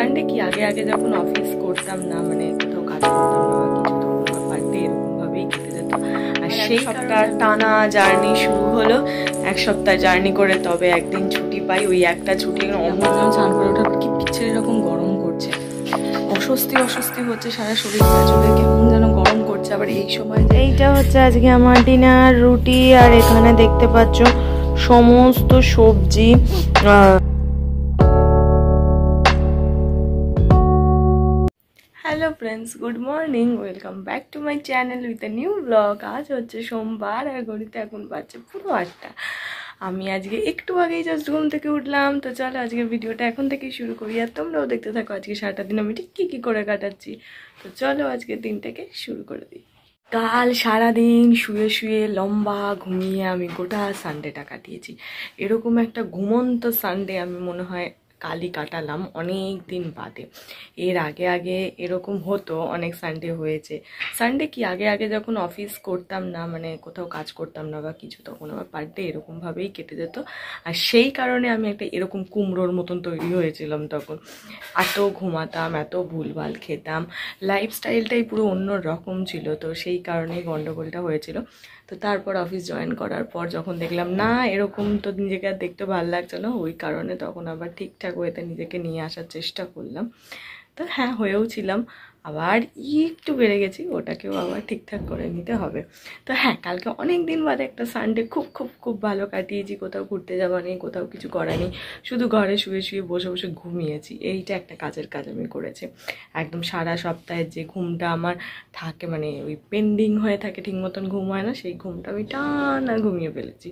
Sunday কি আগে আগে যখন অফিস করতাম না, মানে কোথাও কাজ করতাম না বা কিছু, তখন আমার বাড়িতে এরকমভাবেই কেটে যেত। আর সেই সপ্তাহ টানা জার্নি শুরু হলো। এক সপ্তাহ জার্নি করে তবে একদিন ছুটি পাই। ওই একটা ছুটি অমূল্য। স্নান করে ওঠার কি পিচ্ছের এরকম গরম করছে, অস্বস্তি অস্বস্তি হচ্ছে, সারা শরীরটা চলে কেমন যেন গরম করছে। আবার এই সময় এইটা হচ্ছে আজকে আমার ডিনার, রুটি, আর এখানে দেখতে পাচ্ছ সমস্ত সবজি। Hello friends, good morning, welcome back to my channel with a new blog. আজ হচ্ছে সোমবার আর ঘড়িতে এখন বাজছে পুরো 8টা। আমি আজকে একটু আগেই জাস্ট ঘুম থেকে উঠলাম। তো চলো আজকে ভিডিওটা এখন থেকেই শুরু করি, আর তোমরাও দেখতে থাকো আজকে সারাটা দিন আমি ঠিক কী করে কাটাচ্ছি। তো চলো আজকে দিনটাকে শুরু করে দিই। কাল সারাদিন শুয়ে শুয়ে লম্বা ঘুমিয়ে আমি গোটা সানডেটা কাটিয়েছি। এরকম একটা ঘুমন্ত সানডে আমি মনে হয় কালই কাটালাম, অনেক দিন বাদে। এর আগে আগে এরকম হতো, অনেক সানডে হয়েছে। সানডে কি আগে আগে যখন অফিস করতাম না, মানে কোথাও কাজ করতাম না বা কিছু, তখন আমার পার ডে এরকমভাবেই কেটে যেত। আর সেই কারণে আমি একটা এরকম কুমড়োর মতন তৈরি হয়েছিলাম তখন। এত ঘুমাতাম, এত ভুলভাল খেতাম, লাইফস্টাইলটাই পুরো অন্য রকম ছিল। তো সেই কারণেই গন্ডগোলটা হয়েছিল। তো তারপর অফিস জয়েন করার পর যখন দেখলাম না এরকম তো নিজেকে আর দেখতে ভালো লাগছে না, ওই কারণে তখন আবার ঠিকঠাক ওয়েতে নিজেকে নিয়ে আসার চেষ্টা করলাম। তো হ্যাঁ, হয়েও ছিলাম। আবার একটু বেড়ে গেছি, ওটাকেও আবার ঠিকঠাক করে নিতে হবে। তো হ্যাঁ, কালকে অনেক দিন বাদে একটা সানডে খুব খুব খুব ভালো কাটিয়েছি। কোথাও ঘুরতে যাওয়া নেই, কোথাও কিছু করা নেই, শুধু ঘরে শুয়ে শুয়ে বসে বসে ঘুমিয়েছি। এইটা একটা কাজের কাজ আমি করেছি। একদম সারা সপ্তাহের যে ঘুমটা আমার থাকে, মানে ওই পেন্ডিং হয়ে থাকে, ঠিক মতন ঘুম হয় না, সেই ঘুমটা আমি টানা ঘুমিয়ে ফেলেছি।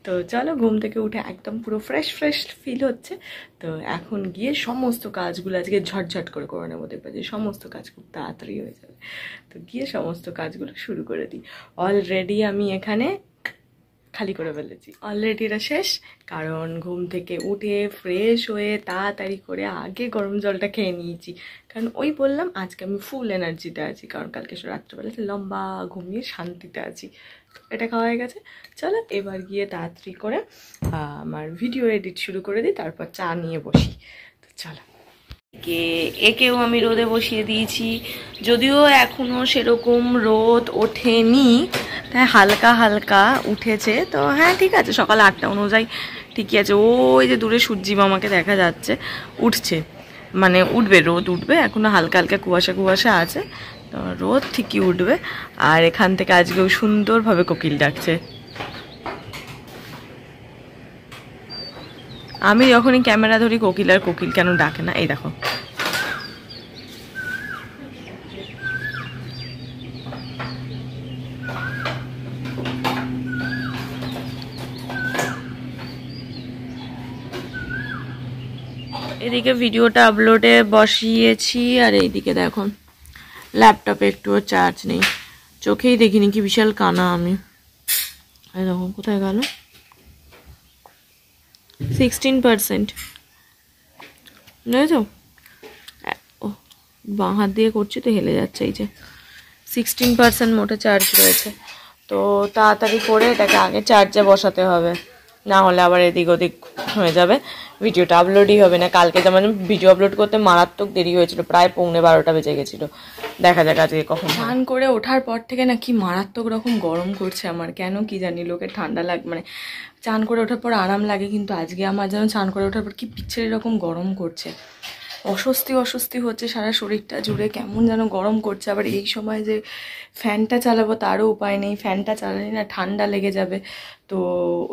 তো চলো, ঘুম থেকে উঠে একদম পুরো ফ্রেশ ফ্রেশ ফিল হচ্ছে। তো এখন গিয়ে সমস্ত কাজগুলো আজকে ঝটঝট করে নেবো, দেখবে যে সমস্ত কাজ খুব তাড়াতাড়ি হয়ে যাবে। তো গিয়ে সমস্ত কাজগুলো শুরু করে দিই। অলরেডি আমি এখানে খালি করে ফেলেছি, অলরেডি এটা শেষ। কারণ ঘুম থেকে উঠে ফ্রেশ হয়ে তাড়াতাড়ি করে আগে গরম জলটা খেয়ে নিয়েছি। কারণ ওই বললাম আজকে আমি ফুল এনার্জিতে আছি, কারণ কালকে রাত্রেবেলাতে লম্বা ঘুমিয়ে শান্তিতে আছি। এটা খাওয়া হয়ে গেছে। চলো এবার গিয়ে তাড়াতাড়ি করে আমার ভিডিও এডিট শুরু করে দিই, তারপর চা নিয়ে বসি। তো চলো, একেও আমি রোদে বসিয়ে দিয়েছি। যদিও এখনো সেরকম রোদ ওঠেনি, তাই হালকা হালকা উঠেছে। তো হ্যাঁ, ঠিক আছে, সকাল 8টা অনুযায়ী ঠিকই আছে। ওই যে দূরে সূর্যি মামাকে দেখা যাচ্ছে, উঠছে, মানে উঠবে, রোদ উঠবে। এখনো হালকা হালকা কুয়াশা কুয়াশা আছে, তো রোদ ঠিকই উঠবে। আর এখান থেকে আজকেও সুন্দরভাবে কোকিল ডাকছে। আমি যখনই ক্যামেরা ধরি কোকিল আর কোকিল কেন ডাকে না, এই দেখো। এদিকে ভিডিওটা আপলোডে বসিয়েছি, আর এইদিকে দেখুন ল্যাপটপে একটুও চার্জ নেই। চোখেই দেখিনি কি বিশাল কানা আমি। এই দেখুন কোথায় গেল, 16%। বুঝেছো? ও, বাঁ হাত দিয়ে করছি তো হেলে যাচ্ছে। এই যে 16% মোটে চার্জ রয়েছে। তো তাড়াতাড়ি করে এটাকে আগে চার্জে বসাতে হবে, না হলে আবার এদিক ওদিক হয়ে যাবে, ভিডিওটা আপলোডই হবে না। কালকে যেমন ভিডিও আপলোড করতে মারাত্মক দেরি হয়েছিল, প্রায় 11:15 বেজে গেছিলো। দেখা যাক আজকে কখন। স্নান করে ওঠার পর থেকে না কি মারাত্মক রকম গরম করছে আমার, কেন কি জানি। লোকের ঠান্ডা লাগে, মানে চান করে ওঠার পর আরাম লাগে, কিন্তু আজকে আমার যেন চান করে ওঠার পর কি পিচ্ছের এরকম গরম করছে, অস্বস্তি অস্বস্তি হচ্ছে, সারা শরীরটা জুড়ে কেমন যেন গরম করছে। আবার এই সময় যে ফ্যানটা চালাবো তারও উপায় নেই, ফ্যানটা চালালে না ঠান্ডা লেগে যাবে। তো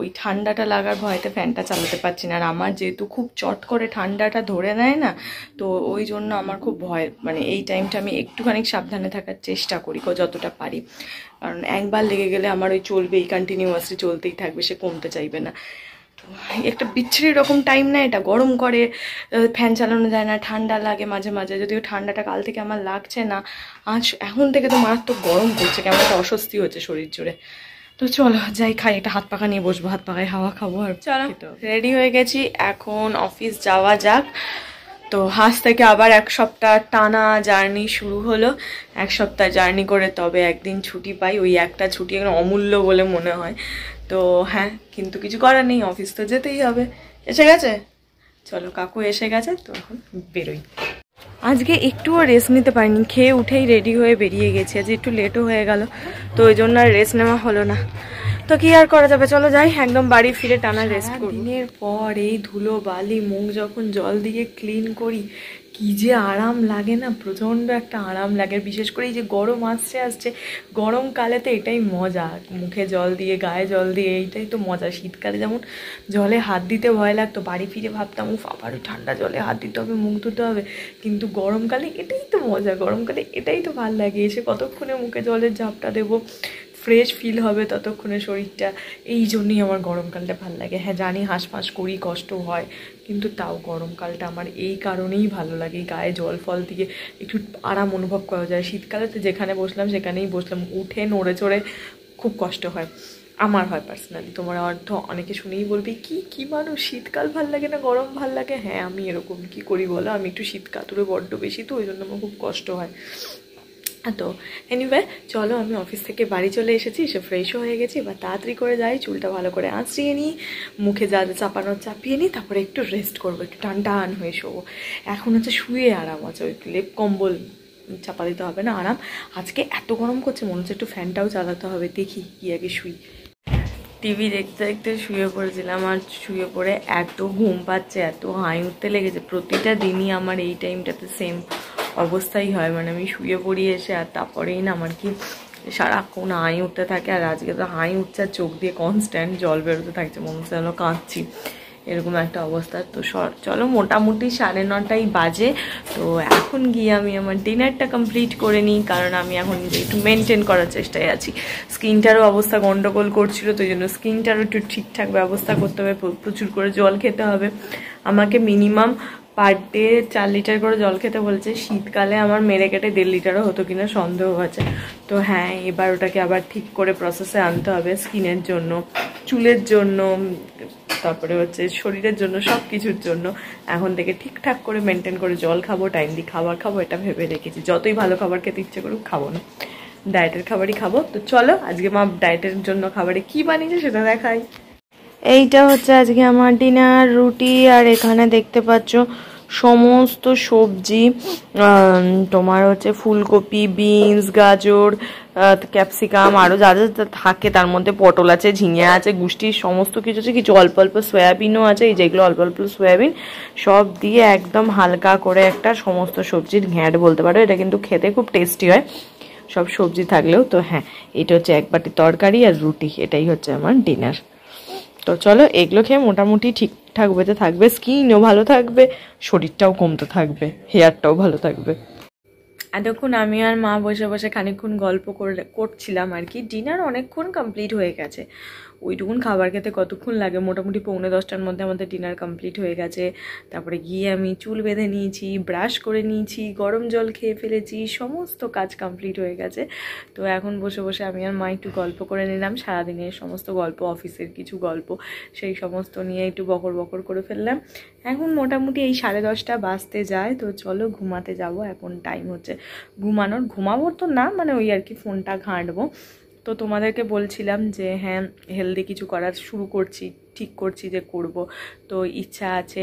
ওই ঠান্ডাটা লাগার ভয়তে ফ্যানটা চালাতে পারছি না। আর আমার যেহেতু খুব চট করে ঠান্ডাটা ধরে নেয় না, তো ওই জন্য আমার খুব ভয়, মানে এই টাইমটা আমি একটুখানি সাবধানে থাকার চেষ্টা করি যতটা পারি। কারণ একবার লেগে গেলে আমার ওই চলবেই, কন্টিনিউয়াসলি চলতেই থাকবে, সে কমতে চাইবে না। একটা বিচ্ছিরি রকম টাইম না এটা, গরম করে, ফ্যান চালানো যায় না, ঠান্ডা লাগে মাঝে মাঝে। যদিও ঠান্ডাটা কাল থেকে আমার লাগছে না, আজ এখন থেকে তো মারাত্মক গরম করছে, কেমন একটা অস্বস্তি হচ্ছে শরীর জুড়ে। তো চলো যাই খাই, একটা হাত পাখা নিয়ে বসবো, হাত পাখায় হাওয়া খাবো। আর চলো, রেডি হয়ে গেছি, এখন অফিস যাওয়া যাক। তো আজ থেকে আবার এক সপ্তাহ টানা জার্নি শুরু হলো। এক সপ্তাহ জার্নি করে তবে একদিন ছুটি পাই, ওই একটা ছুটি এখন অমূল্য বলে মনে হয়। তো হ্যাঁ, কিন্তু কিছু করার নেই, অফিস তো যেতেই হবে। এসে গেছে, চলো কাকু এসে গেছে, তো এখন বেরোই। আজকে একটুও রেস্ট নিতে পারিনি, খেয়ে উঠেই রেডি হয়ে বেরিয়ে গেছি। আজ একটু লেটও হয়ে গেল, তো ওই জন্য আর রেস্ট নেওয়া হলো না। তো কি আর করা যাবে, চলো যাই, একদম বাড়ি ফিরে টানা রেস্ট করব। দিনের পর এই ধুলো বালি মুখ যখন জল দিয়ে ক্লিন করি, কি যে আরাম লাগে না, প্রচণ্ড একটা আরাম লাগে। বিশেষ করে এই যে গরম আসছে গরমকালে তো এটাই মজা, মুখে জল দিয়ে গায়ে জল দিয়ে, এইটাই তো মজা। শীতকালে যেমন জলে হাত দিতে ভয় লাগতো, বাড়ি ফিরে ভাবতাম উফ আবারও ঠান্ডা জলে হাত দিতে হবে, মুখ ধুতে হবে, কিন্তু গরমকালে এটাই তো মজা, গরমকালে এটাই তো ভাল লাগে। এসে কতক্ষণে মুখে জলের ঝাপটা দেবো, ফ্রেশ ফিল হবে ততক্ষণে শরীরটা। এই জন্যই আমার গরমকালটা ভাল লাগে। হ্যাঁ জানি হাঁসফাঁস করি, কষ্ট হয়, কিন্তু তাও গরমকালটা আমার এই কারণেই ভালো লাগে, গায়ে জল ফল দিয়ে একটু আরাম অনুভব করা যায়। শীতকালে তো যেখানে বসলাম সেখানেই বসলাম, উঠে নড়ে চড়ে খুব কষ্ট হয়, আমার হয় পার্সোনালি। তোমার অর্থ অনেকে শুনেই বলবি কি মানুষ, শীতকাল ভাল লাগে না গরম ভাল লাগে? হ্যাঁ আমি এরকম, কি করি বলো, আমি একটু শীতকাতুরে বড্ড বেশি, তো ওই জন্য আমার খুব কষ্ট হয়। তো এনিওয়ে চলো, আমি অফিস থেকে বাড়ি চলে এসেছি, এসে ফ্রেশও হয়ে গেছি। এবার তাড়াতাড়ি করে যাই, চুলটা ভালো করে আঁচড়িয়ে নিই, মুখে যা যা চাপানোর চাপিয়ে নিই, তারপরে একটু রেস্ট করবো, একটু টান হয়ে শোবো। এখন হচ্ছে শুয়ে আরাম আছে, ওই লেপ কম্বল চাপা দিতে হবে না, আরাম। আজকে এত গরম করছে, মনে হচ্ছে একটু ফ্যানটাও চালাতে হবে, দেখি কি আগে শুই। টিভি দেখতে দেখতে শুয়ে পড়েছিলাম, আর শুয়ে পড়ে এত ঘুম পাচ্ছে, এত হাই উঠতে লেগেছে। প্রতিটা দিনই আমার এই টাইমটাতে সেম অবস্থাই হয়, মানে আমি শুয়ে পড়ি এসে, আর তারপরেই না আমার কি সারাক্ষণ হাই উঠতে থাকে। আর আজকে তো হাই উঠছে, আর চোখ দিয়ে কনস্ট্যান্ট জল বেরোতে থাকছে, মনে হচ্ছে যেন কাঁদছি, এরকম একটা অবস্থা। তো চলো মোটামুটি 9:30 বাজে। তো এখন গিয়ে আমি আমার ডিনারটা কমপ্লিট করে নিই, কারণ আমি এখন একটু মেনটেন করার চেষ্টায় আছি। স্কিনটারও অবস্থা গন্ডগোল করছিল, তো এই জন্য স্কিনটারও একটু ঠিকঠাক ব্যবস্থা করতে হবে, প্রচুর করে জল খেতে হবে আমাকে। মিনিমাম পার ডে 4 লিটার করে জল খেতে বলছে। শীতকালে আমার মেরে কেটে 1.5 লিটারও হতো কিনা সন্দেহ আছে। তো হ্যাঁ, এবার ওটাকে আবার ঠিক করে প্রসেসে আনতে হবে, স্কিনের জন্য, চুলের জন্য, তারপরে হচ্ছে শরীরের জন্য, সব কিছুর জন্য এখন থেকে ঠিকঠাক করে মেনটেন করে জল খাবো, টাইম দিয়ে খাবার খাবো, এটা ভেবে রেখেছি। যতই ভালো খাবার খেতে ইচ্ছে করুক, খাবো না, ডায়েটের খাবারই খাবো। তো চলো আজকে মা ডায়েটের জন্য খাবারে কি বানিয়েছে সেটা দেখাই। এইটা হচ্ছে আজকে আমার ডিনার, রুটি, আর এখানে দেখতে পাচ্ছ সমস্ত সবজি, তোমার হচ্ছে ফুলকপি, বিনস, গাজর, ক্যাপসিকাম, আরও যা যা থাকে তার মধ্যে পটল আছে, ঝিঙে আছে, গুষ্টির সমস্ত কিছু আছে, কিছু অল্প অল্প সয়াবিনও আছে, এই যেগুলো অল্প অল্প সয়াবিন, সব দিয়ে একদম হালকা করে একটা সমস্ত সবজির ঘ্যাঁট বলতে পারো। এটা কিন্তু খেতে খুব টেস্টি হয় সব সবজি থাকলেও। তো হ্যাঁ, এটা হচ্ছে এক বাটি তরকারি আর রুটি, এটাই হচ্ছে আমার ডিনার। তো চলো এগুলো খেয়ে মোটামুটি ঠিকঠাক বেঁচে থাকবে, স্কিনও ভালো থাকবে, শরীরটাও কমতে থাকবে, হেয়ারটাও ভালো থাকবে। এতক্ষণ আমি আর মা বসে বসে খানিকক্ষণ গল্প করছিলাম আর কি। ডিনার অনেকক্ষণ কমপ্লিট হয়ে গেছে, ওইটুকুন খাবার খেতে কতক্ষণ লাগে, মোটামুটি 9:45-র মধ্যে আমাদের ডিনার কমপ্লিট হয়ে গেছে। তারপরে গিয়ে আমি চুল বেঁধে নিয়েছি, ব্রাশ করে নিয়েছি, গরম জল খেয়ে ফেলেছি, সমস্ত কাজ কমপ্লিট হয়ে গেছে। তো এখন বসে বসে আমি আর মা একটু গল্প করে নিলাম, সারাদিনের সমস্ত গল্প, অফিসের কিছু গল্প, সেই সমস্ত নিয়ে একটু বকর বকর করে ফেললাম। এখন মোটামুটি এই 10:30 বাজতে যায়। তো চলো ঘুমাতে যাব, এখন টাইম হচ্ছে ঘুমানোর। ঘুমাবো তো না, মানে ওই আর কি ফোনটা ঘাঁটবো। তো তোমাদেরকে বলছিলাম যে হ্যাঁ, হেলদি কিছু করার শুরু করছি, ঠিক করছি যে করব। তো ইচ্ছা আছে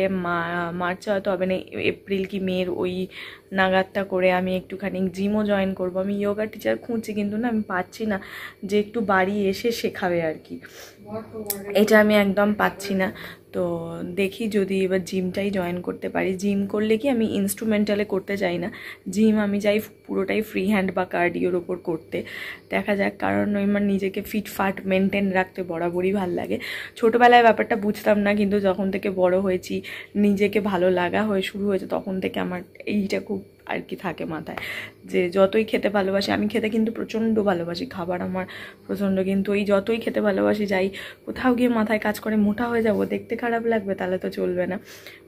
মার্চে হয়তো হবে না, এপ্রিল কি মের ওই নাগাদটা করে আমি একটুখানি জিমও জয়েন করব। আমি যোগা টিচার খুঁজছি, কিন্তু না আমি পাচ্ছি না যে একটু বাড়ি এসে শেখাবে আর কি, এটা আমি একদম পাচ্ছি না। তো দেখি যদি এবার জিমটাই জয়েন করতে পারি। জিম করলে কি আমি ইনস্ট্রুমেন্টালে করতে চাই না, জিম আমি চাই পুরোটাই ফ্রি হ্যান্ড বা কার্ডিওর ওপর করতে। দেখা যাক, কারণ আমার নিজেকে ফিটফাট মেনটেন রাখতে বরাবরই ভাল লাগে। ছোটোবেলায় ব্যাপারটা বুঝতাম না, কিন্তু যখন থেকে বড় হয়েছি, নিজেকে ভালো লাগা হয়ে শুরু হয়েছে, তখন থেকে আমার এইটা খুব আর কি থাকে মাথায়, যে যতই খেতে ভালোবাসি, আমি খেতে কিন্তু প্রচণ্ড ভালোবাসি, খাবার আমার প্রচণ্ড, কিন্তু এই যতই খেতে ভালোবাসি যাই কোথাও গিয়ে মাথায় কাজ করে মোটা হয়ে যাব, দেখতে খারাপ লাগবে, তাহলে তো চলবে না,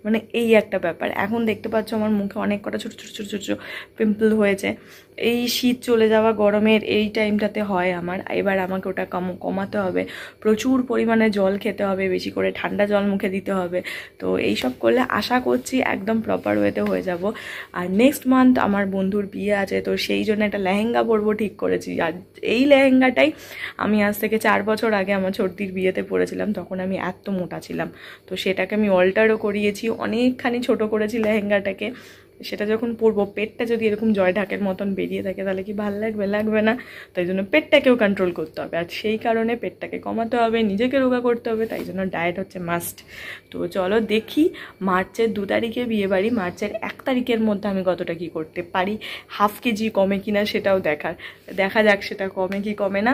মানে এই একটা ব্যাপার। এখন দেখতে পাচ্ছ আমার মুখে অনেক কটা ছোটো ছোটো ছোটো ছোটো পিম্পল হয়েছে, এই শীত চলে যাওয়া গরমের এই টাইমটাতে হয় আমার। এবার আমাকে ওটা কমাতে হবে, প্রচুর পরিমাণে জল খেতে হবে, বেশি করে ঠান্ডা জল মুখে দিতে হবে। তো এইসব করলে আশা করছি একদম প্রপার ওয়েতে হয়ে যাব। আর নেক্সট মান্থ আমার বন্ধুর বিয়ে আছে, তো সেই জন্য একটা লেহেঙ্গা পরবো ঠিক করেছি। আর এই লেহেঙ্গাটাই আমি আজ থেকে 4 বছর আগে আমার ছোটদির বিয়েতে পরেছিলাম, তখন আমি এত মোটা ছিলাম। তো সেটাকে আমি অল্টারও করিয়েছি, অনেকখানি ছোট করেছি লেহেঙ্গাটাকে, সেটা যখন পরবো পেটটা যদি এরকম জয় ঢাকের মতন বেরিয়ে থাকে তাহলে কি ভালো লাগবে? লাগবে না। তাই জন্য পেটটাকেও কন্ট্রোল করতে হবে, আর সেই কারণে পেটটাকে কমাতে হবে, নিজেকে রোগা করতে হবে, তাই জন্য ডায়েট হচ্ছে মাস্ট। তো চলো দেখি মার্চের 2 তারিখে বিয়েবাড়ি, মার্চের 1 তারিখের মধ্যে আমি কতটা কী করতে পারি, হাফ কেজি কমে কিনা সেটাও দেখা যাক সেটা কমে কি কমে না।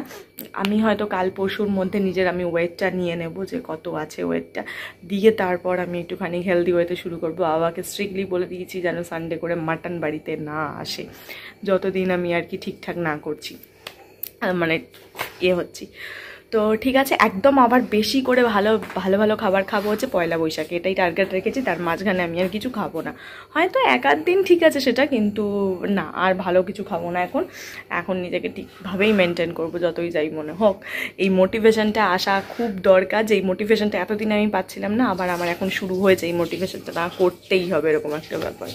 আমি হয়তো কাল পরশুর মধ্যে নিজের আমি ওয়েটটা নিয়ে নেব যে কত আছে ওয়েটটা, দিয়ে তারপর আমি একটুখানি হেলদি ওয়েতে শুরু করবো। বাবাকে স্ট্রিক্টলি বলে দিয়েছি যেন সানডে করে মাটন বাড়িতে না আসে, যতদিন আমি আর কি ঠিকঠাক না করছি, মানে হচ্ছি। তো ঠিক আছে, একদম আবার বেশি করে ভালো ভালো ভালো খাবার খাবো হচ্ছে পয়লা বৈশাখে, এটাই টার্গেট রেখেছি। তার মাঝখানে আমি আর কিছু খাবো না, হয়তো 1-8 দিন ঠিক আছে সেটা, কিন্তু না আর ভালো কিছু খাবো না। এখন নিজেকে ঠিকভাবেই মেনটেন করবো যতই যাই মনে হোক। এই মোটিভেশনটা আসা খুব দরকার, যে এই মোটিভেশনটা এতদিন আমি পাচ্ছিলাম না, আবার আমার এখন শুরু হয়েছে এই মোটিভেশনটা না করতেই হবে, এরকম একটা ব্যাপার।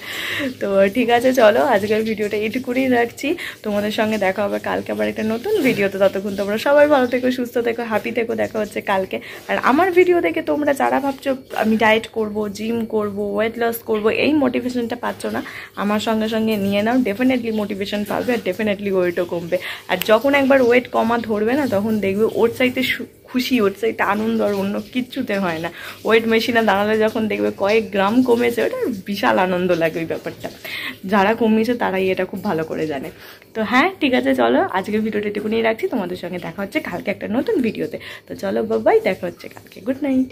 তো ঠিক আছে চলো আজকের ভিডিওটা এইটুকুনি রাখছি, তোমাদের সঙ্গে দেখা হবে কালকে আবার একটা নতুন ভিডিওতে। ততক্ষণ তোমরা সবাই ভালো থেকো, সুস্থ থেকো, হ্যাপি থেকো। দেখা হচ্ছে কালকে। আর আমার ভিডিও দেখে তোমরা যারা ভাবছো আমি ডায়েট করব, জিম করব, ওয়েট লস করব, এই মোটিভেশনটা পাচ্ছ না, আমার সঙ্গে সঙ্গে নিয়ে নাও, ডেফিনেটলি মোটিভেশন পাবে আর ডেফিনেটলি ওয়েটও কমবে। আর যখন একবার ওয়েট কমা ধরবে না, তখন দেখবে ওর চাইতে খুশি, ওর চাইতে আনন্দ আর অন্য কিচ্ছুতে হয় না। ওয়েট মেশিনে দাঁড়ালে যখন দেখবে কয়েক গ্রাম কমেছে, ওটা বিশাল আনন্দ লাগে ওই ব্যাপারটা। যারা কমিয়েছে তারাই এটা খুব ভালো করে জানে। তো হ্যাঁ ঠিক আছে চলো আজকের ভিডিওটা এটুকুনি রাখছি, তোমাদের সঙ্গে দেখা হচ্ছে কালকে একটা নতুন ভিডিওতে। তো চলো বাই, দেখা হচ্ছে কালকে, গুড নাইট।